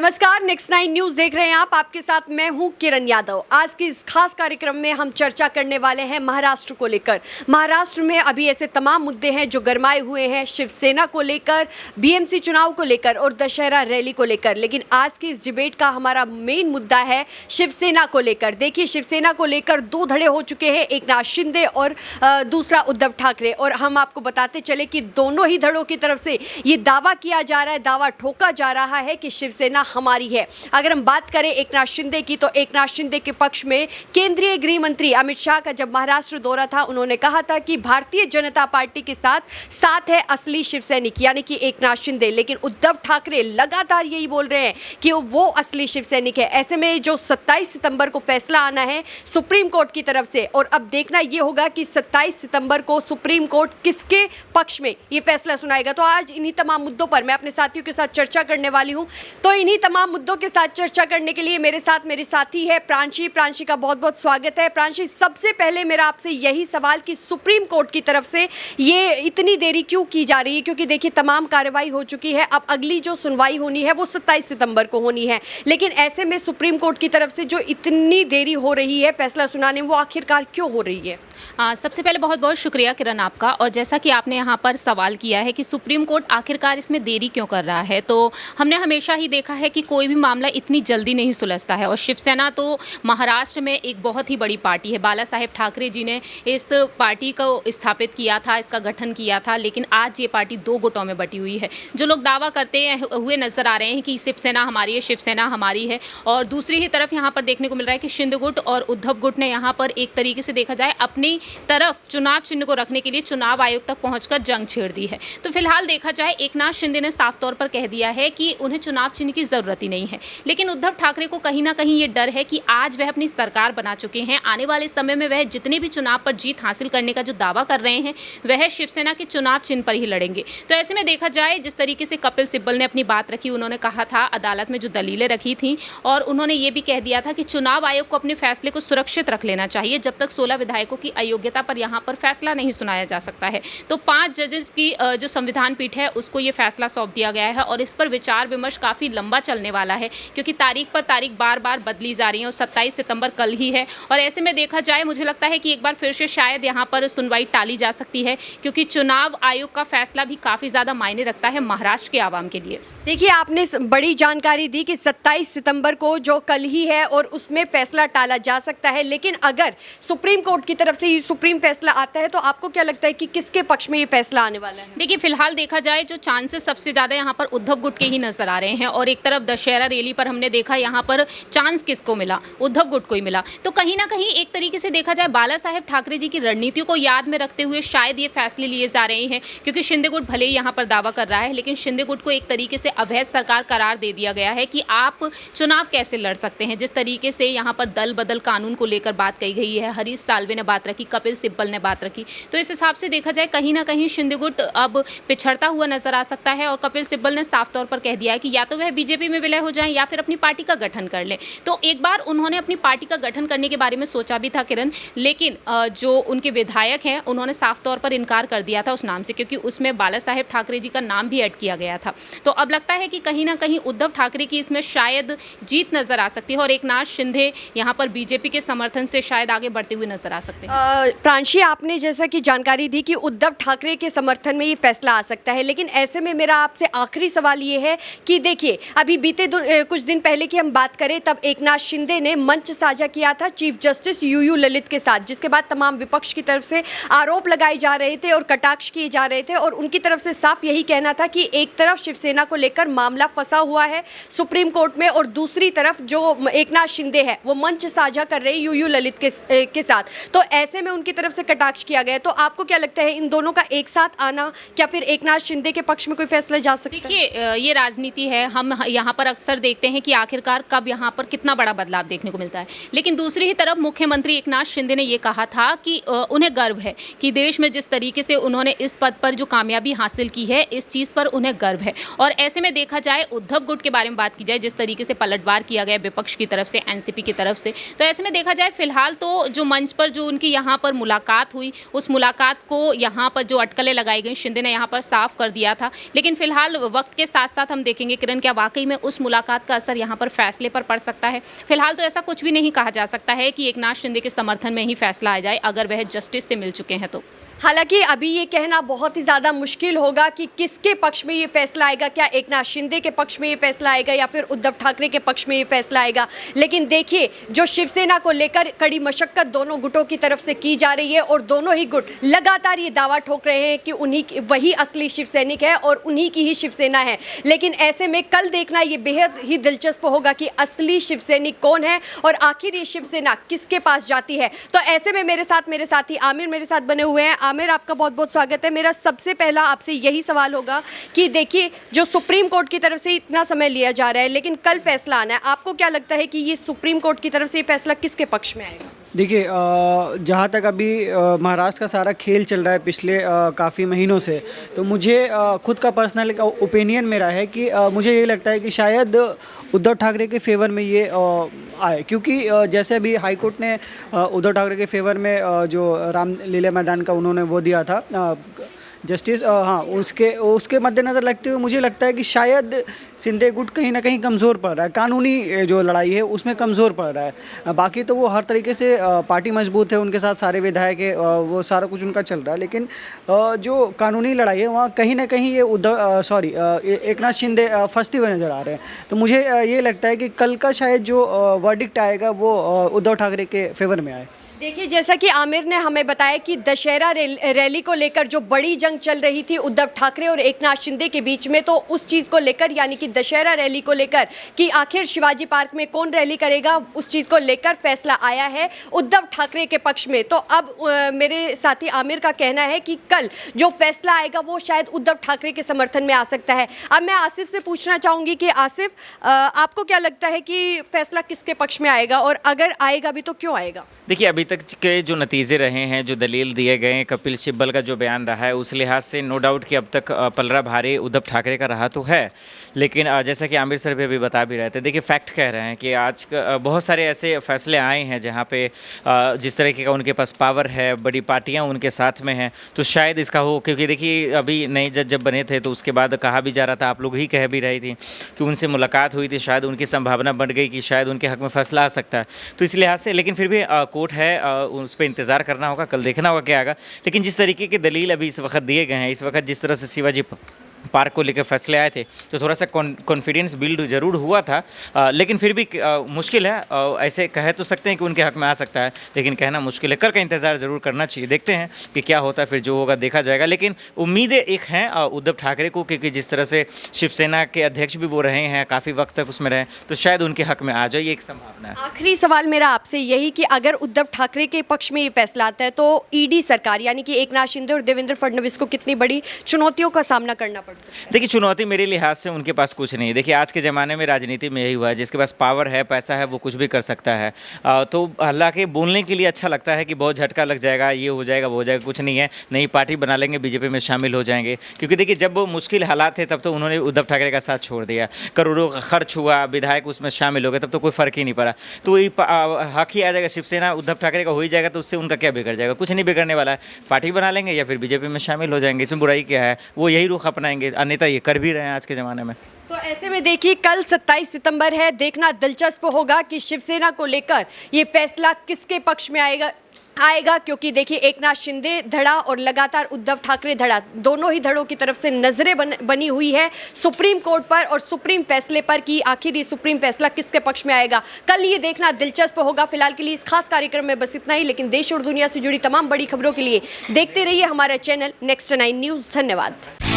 नमस्कार, next 9 news देख रहे हैं आप। आपके साथ मैं हूं किरण यादव। आज के इस खास कार्यक्रम में हम चर्चा करने वाले हैं महाराष्ट्र को लेकर। महाराष्ट्र में अभी ऐसे तमाम मुद्दे हैं जो गरमाए हुए हैं, शिवसेना को लेकर, बीएमसी चुनाव को लेकर और दशहरा रैली को लेकर। लेकिन आज की इस डिबेट का हमारा मेन मुद्दा है शिवसेना को लेकर। देखिए, शिवसेना को लेकर दो धड़े हो चुके हैं, एक नाथ शिंदे और दूसरा उद्धव ठाकरे। और हम आपको बताते चले कि दोनों ही धड़ों की तरफ से ये दावा किया जा रहा है, दावा ठोका जा रहा है कि शिवसेना हमारी है। अगर हम बात करें एक नाथ शिंदे की, तो एक नाथ शिंदे के पक्ष में केंद्रीय गृह मंत्री अमित शाह का जब महाराष्ट्र दौरा था, उन्होंने कहा था कि भारतीय जनता पार्टी के साथ है असली शिवसैनिक, यानी कि एक नाथ शिंदे। लेकिन उद्धव ठाकरे लगातार यही बोल रहे हैं कि वो असली शिवसैनिक है। ऐसे में जो 27 सितंबर को फैसला आना है सुप्रीम कोर्ट की तरफ से, और अब देखना यह होगा कि 27 सितंबर को सुप्रीम कोर्ट किसके पक्ष में ये फैसला सुनाएगा। तो आज इन्हीं तमाम मुद्दों पर मैं अपने साथियों के साथ चर्चा करने वाली हूं। तो इन्हीं तमाम मुद्दों के साथ चर्चा करने के लिए मेरे साथ मेरी साथी है प्रांशी। प्रांशी का बहुत बहुत स्वागत है। प्रांशी, सबसे पहले मेरा आपसे यही सवाल कि सुप्रीम कोर्ट की तरफ से ये इतनी देरी क्यों की जा रही है? क्योंकि देखिए, तमाम कार्रवाई हो चुकी है, अब अगली जो सुनवाई होनी है वो 27 सितंबर को होनी है। लेकिन ऐसे में सुप्रीम कोर्ट की तरफ से जो इतनी देरी हो रही है फैसला सुनाने में, वो आखिरकार क्यों हो रही है? सबसे पहले बहुत बहुत शुक्रिया किरण आपका। और जैसा कि आपने यहाँ पर सवाल किया है कि सुप्रीम कोर्ट आखिरकार इसमें देरी क्यों कर रहा है, तो हमने हमेशा ही देखा है कि कोई भी मामला इतनी जल्दी नहीं सुलझता है। और शिवसेना तो महाराष्ट्र में एक बहुत ही बड़ी पार्टी है। बाला साहेब ठाकरे जी ने इस पार्टी को स्थापित किया था, इसका गठन किया था। लेकिन आज ये पार्टी दो गुटों में बटी हुई है। जो लोग दावा करते हुए नजर आ रहे हैं कि शिवसेना हमारी है, शिवसेना हमारी है, और दूसरी ही तरफ यहाँ पर देखने को मिल रहा है कि शिंदे गुट और उद्धव गुट ने यहाँ पर एक तरीके से देखा जाए अपनी तरफ चुनाव चिन्ह को रखने के लिए चुनाव आयोग तक पहुंचकर जंग छेड़ दी है। तो फिलहाल देखा जाए, एक नाथ शिंदे ने साफ तौर पर कह दिया है कि उन्हें चुनाव चिन्ह की जरूरत ही नहीं है। लेकिन उद्धव ठाकरे को कहीं ना कहीं ये डर है कि आज वह अपनी सरकार बना चुके हैं, आने वाले समय में वह जितने भी चुनाव पर जीत हासिल करने का जो दावा कर रहे हैं वह शिवसेना के चुनाव चिन्ह पर ही लड़ेंगे। तो ऐसे में देखा जाए, जिस तरीके से कपिल सिब्बल ने अपनी बात रखी, उन्होंने कहा था अदालत में जो दलीलें रखी थी, और उन्होंने ये भी कह दिया था कि चुनाव आयोग को अपने फैसले को सुरक्षित रख लेना चाहिए जब तक 16 विधायकों की अयोग्यता पर यहाँ पर फैसला नहीं सुनाया जा सकता है। तो 5 जजेस की जो संविधान पीठ है उसको ये फैसला सौंप दिया गया है, और इस पर विचार विमर्श काफ़ी लंबा चलने वाला है, क्योंकि तारीख पर तारीख बार बार बदली जा रही है, और 27 सितंबर कल ही है। और ऐसे में देखा जाए, मुझे लगता है कि एक बार फिर से शायद यहाँ पर सुनवाई टाली जा सकती है, क्योंकि चुनाव आयोग का फैसला भी काफ़ी ज़्यादा मायने रखता है महाराष्ट्र के आवाम के लिए। देखिए, आपने बड़ी जानकारी दी कि 27 सितंबर को जो कल ही है और उसमें फैसला टाला जा सकता है। लेकिन अगर सुप्रीम कोर्ट की तरफ से ये सुप्रीम फैसला आता है, तो आपको क्या लगता है कि किसके पक्ष में ये फैसला आने वाला है? देखिए, फिलहाल देखा जाए, जो चांसेस सबसे ज़्यादा यहाँ पर उद्धव गुट के ही नजर आ रहे हैं। और एक तरफ दशहरा रैली पर हमने देखा यहाँ पर चांस किसको मिला, उद्धव गुट को ही मिला। तो कहीं ना कहीं एक तरीके से देखा जाए, बाला साहेब ठाकरे जी की रणनीति को याद में रखते हुए शायद ये फैसले लिए जा रहे हैं। क्योंकि शिंदे गुट भले ही यहाँ पर दावा कर रहा है, लेकिन शिंदे गुट को एक तरीके से अवैध सरकार करार दे दिया गया है कि आप चुनाव कैसे लड़ सकते हैं। जिस तरीके से यहाँ पर दल बदल कानून को लेकर बात कही गई है, हरीश साल्वे ने बात रखी, कपिल सिब्बल ने बात रखी, तो इस हिसाब से देखा जाए कहीं ना कहीं शिंदे गुट अब पिछड़ता हुआ नजर आ सकता है। और कपिल सिब्बल ने साफ तौर पर कह दिया है कि या तो वह बीजेपी में विलय हो जाएं या फिर अपनी पार्टी का गठन कर लें। तो एक बार उन्होंने अपनी पार्टी का गठन करने के बारे में सोचा भी था किरण, लेकिन जो उनके विधायक हैं उन्होंने साफ तौर पर इनकार कर दिया था उस नाम से, क्योंकि उसमें बाला साहेब ठाकरे जी का नाम भी ऐड किया गया था। तो अब लगता है कि कहीं ना कहीं उद्धव ठाकरे की इसमें शायद जीत नजर आ सकती है, और एक नाथ शिंदे यहाँ पर बीजेपी के समर्थन से शायद आगे बढ़ते हुए नजर आ सकते हैं। प्रांशी, आपने जैसा कि जानकारी दी कि उद्धव ठाकरे के समर्थन में ये फैसला आ सकता है। लेकिन ऐसे में मेरा आपसे आखिरी सवाल ये है कि देखिए, अभी बीते कुछ दिन पहले की हम बात करें, तब एक नाथ शिंदे ने मंच साझा किया था चीफ जस्टिस यूयू ललित के साथ, जिसके बाद तमाम विपक्ष की तरफ से आरोप लगाए जा रहे थे और कटाक्ष किए जा रहे थे, और उनकी तरफ से साफ यही कहना था कि एक तरफ शिवसेना को लेकर मामला फंसा हुआ है सुप्रीम कोर्ट में, और दूसरी तरफ जो एक नाथ शिंदे है वो मंच साझा कर रहे हैं यूयू ललित के साथ। तो ऐसे में उनकी तरफ से कटाक्ष किया गया। तो आपको क्या लगता है, इन दोनों का एक साथ आना, क्या फिर एक नाथ शिंदे के पक्ष में कोई फैसला जा सकता है? देखिए, ये राजनीति है। हम यहाँ पर अक्सर देखते हैं कि आखिरकार कब यहाँ पर कितना बड़ा बदलाव देखने को मिलता है। लेकिन दूसरी ही तरफ मुख्यमंत्री एक नाथ शिंदे ने ये कहा था कि उन्हें गर्व है कि देश में जिस तरीके से उन्होंने इस पद पर जो कामयाबी हासिल की है, इस चीज़ पर उन्हें गर्व है। और ऐसे में देखा जाए, उद्धव गुट के बारे में बात की जाए, जिस तरीके से पलटवार किया गया विपक्ष की तरफ से, एनसीपी की तरफ से, तो ऐसे में देखा जाए फिलहाल तो जो मंच पर जो उनकी यहाँ पर मुलाकात हुई, उस मुलाकात को यहाँ पर जो अटकलें लगाई गई शिंदे ने यहाँ पर साफ कर दिया था। लेकिन फिलहाल वक्त के साथ साथ हम देखेंगे किरण, क्या वाकई में उस मुलाकात का असर यहाँ पर फैसले पर पड़ सकता है। फिलहाल तो ऐसा कुछ भी नहीं कहा जा सकता है कि एकनाथ शिंदे के समर्थन में ही फैसला आ जाए अगर वह जस्टिस से मिल चुके हैं तो। हालांकि अभी ये कहना बहुत ही ज़्यादा मुश्किल होगा कि किसके पक्ष में ये फैसला आएगा, क्या एकनाथ शिंदे के पक्ष में ये फैसला आएगा या फिर उद्धव ठाकरे के पक्ष में ये फैसला आएगा। लेकिन देखिए, जो शिवसेना को लेकर कड़ी मशक्कत दोनों गुटों की तरफ से की जा रही है और दोनों ही गुट लगातार ये दावा ठोक रहे हैं कि वही असली शिव सैनिक है और उन्हीं की ही शिवसेना है। लेकिन ऐसे में कल देखना ये बेहद ही दिलचस्प होगा कि असली शिव सैनिक कौन है और आखिर ये शिवसेना किसके पास जाती है। तो ऐसे में मेरे साथी आमिर मेरे साथ बने हुए हैं। आमिर, आपका बहुत बहुत स्वागत है। मेरा सबसे पहला आपसे यही सवाल होगा कि देखिए, जो सुप्रीम कोर्ट की तरफ से इतना समय लिया जा रहा है लेकिन कल फैसला आना है, आपको क्या लगता है कि ये सुप्रीम कोर्ट की तरफ से ये फैसला किसके पक्ष में आएगा? देखिए, जहाँ तक अभी महाराष्ट्र का सारा खेल चल रहा है पिछले काफ़ी महीनों से, तो मुझे खुद का पर्सनल ओपिनियन मेरा है कि मुझे ये लगता है कि शायद उद्धव ठाकरे के फेवर में ये आए, क्योंकि जैसे अभी हाई कोर्ट ने उद्धव ठाकरे के फेवर में जो रामलीला मैदान का उन्होंने वो दिया था जस्टिस, हाँ, उसके मद्देनज़र लगते हुए मुझे लगता है कि शायद शिंदे गुट कहीं ना कहीं कमज़ोर पड़ रहा है, कानूनी जो लड़ाई है उसमें कमज़ोर पड़ रहा है। बाकी तो वो हर तरीके से पार्टी मजबूत है, उनके साथ सारे विधायक है, वो सारा कुछ उनका चल रहा है। लेकिन जो कानूनी लड़ाई है वहाँ कहीं ना कहीं ये एकनाथ शिंदे फंसते हुए नज़र आ रहे हैं। तो मुझे ये लगता है कि कल का शायद जो वर्डिक्ट आएगा वो उद्धव ठाकरे के फेवर में आए। देखिए, जैसा कि आमिर ने हमें बताया कि दशहरा रैली को लेकर जो बड़ी जंग चल रही थी उद्धव ठाकरे और एकनाथ शिंदे के बीच में, तो उस चीज़ को लेकर यानी कि दशहरा रैली को लेकर कि आखिर शिवाजी पार्क में कौन रैली करेगा, उस चीज़ को लेकर फैसला आया है उद्धव ठाकरे के पक्ष में। तो अब मेरे साथी आमिर का कहना है कि कल जो फैसला आएगा वो शायद उद्धव ठाकरे के समर्थन में आ सकता है। अब मैं आसिफ से पूछना चाहूँगी कि आसिफ, आपको क्या लगता है कि फैसला किसके पक्ष में आएगा और अगर आएगा भी तो क्यों आएगा? देखिए, अभी तक के जो नतीजे रहे हैं, जो दलील दिए गए हैं, कपिल सिब्बल का जो बयान रहा है, उस लिहाज से नो डाउट कि अब तक पलड़ा भारी उद्धव ठाकरे का रहा तो है। लेकिन जैसा कि आमिर सर भी अभी बता भी रहे थे, देखिए फैक्ट कह रहे हैं कि आज बहुत सारे ऐसे फैसले आए हैं जहाँ पे जिस तरीके का उनके पास पावर है, बड़ी पार्टियाँ उनके साथ में हैं, तो शायद इसका हो। क्योंकि देखिए, अभी नए जज जब बने थे तो उसके बाद कहा भी जा रहा था, आप लोग ही कह भी रही थी कि उनसे मुलाकात हुई थी, शायद उनकी संभावना बढ़ गई कि शायद उनके हक में फैसला आ सकता है। तो इस लिहाज से, लेकिन फिर भी कोर्ट है, उस पर इंतज़ार करना होगा, कल देखना होगा क्या आएगा। लेकिन जिस तरीके के दलील अभी इस वक्त दिए गए हैं, इस वक्त जिस तरह से शिवाजी पार्क को लेकर फैसले आए थे, तो थोड़ा सा कॉन्फिडेंस बिल्ड जरूर हुआ था। लेकिन फिर भी मुश्किल है, ऐसे कह तो सकते हैं कि उनके हक में आ सकता है, लेकिन कहना मुश्किल है। कल का इंतज़ार ज़रूर करना चाहिए, देखते हैं कि क्या होता है, फिर जो होगा देखा जाएगा। लेकिन उम्मीदें एक हैं उद्धव ठाकरे को, क्योंकि जिस तरह से शिवसेना के अध्यक्ष भी वो रहे हैं, काफ़ी वक्त तक उसमें रहे, तो शायद उनके हक में आ जाए, ये एक संभावना है। आखिरी सवाल मेरा आपसे यही कि अगर उद्धव ठाकरे के पक्ष में ये फैसला आता है तो ईडी सरकार यानी कि एकनाथ शिंदे और देवेंद्र फडणवीस को कितनी बड़ी चुनौतियों का सामना करना पड़ सकता है? देखिए, चुनौती मेरे लिहाज से उनके पास कुछ नहीं है। देखिए, आज के ज़माने में राजनीति में यही हुआ है, जिसके पास पावर है, पैसा है, वो कुछ भी कर सकता है। तो हालांकि बोलने के लिए अच्छा लगता है कि बहुत झटका लग जाएगा, ये हो जाएगा, वो हो जाएगा, कुछ नहीं है, नई पार्टी बना लेंगे, बीजेपी में शामिल हो जाएंगे। क्योंकि देखिए, जब वो मुश्किल हालात थे तब तो उन्होंने उद्धव ठाकरे का साथ छोड़ दिया, करोड़ों का खर्च हुआ, विधायक उसमें शामिल हो गए, तब तो कोई फ़र्क ही नहीं पड़ा। तो वही हक ही आ जाएगा, शिवसेना उद्धव ठाकरे का हो ही जाएगा, तो उससे उनका क्या बिगड़ जाएगा? कुछ नहीं बिगड़ने वाला है, पार्टी बना लेंगे या फिर बीजेपी में शामिल हो जाएंगे, इसमें बुराई क्या है? वो यही रुख अपनाएंगे, अन्यथा ये कर भी रहे हैं आज के ज़माने में। तो ऐसे में देखिए, कल 27 सितंबर है, देखना दिलचस्प होगा कि शिवसेना को लेकर ये फैसला किसके पक्ष में आएगा, क्योंकि देखिए, एकनाथ शिंदे धड़ा और लगातार उद्धव ठाकरे धड़ा, दोनों ही धड़ों की तरफ से नजरें बनी हुई है सुप्रीम कोर्ट पर और सुप्रीम फैसले पर कि आखिर ये सुप्रीम फैसला किसके पक्ष में आएगा। कल ये देखना दिलचस्प होगा। फिलहाल के लिए इस खास कार्यक्रम में बस इतना ही, लेकिन देश और दुनिया से जुड़ी तमाम बड़ी खबरों के लिए देखते रहिए हमारा चैनल नेक्स्ट 9 न्यूज़। धन्यवाद।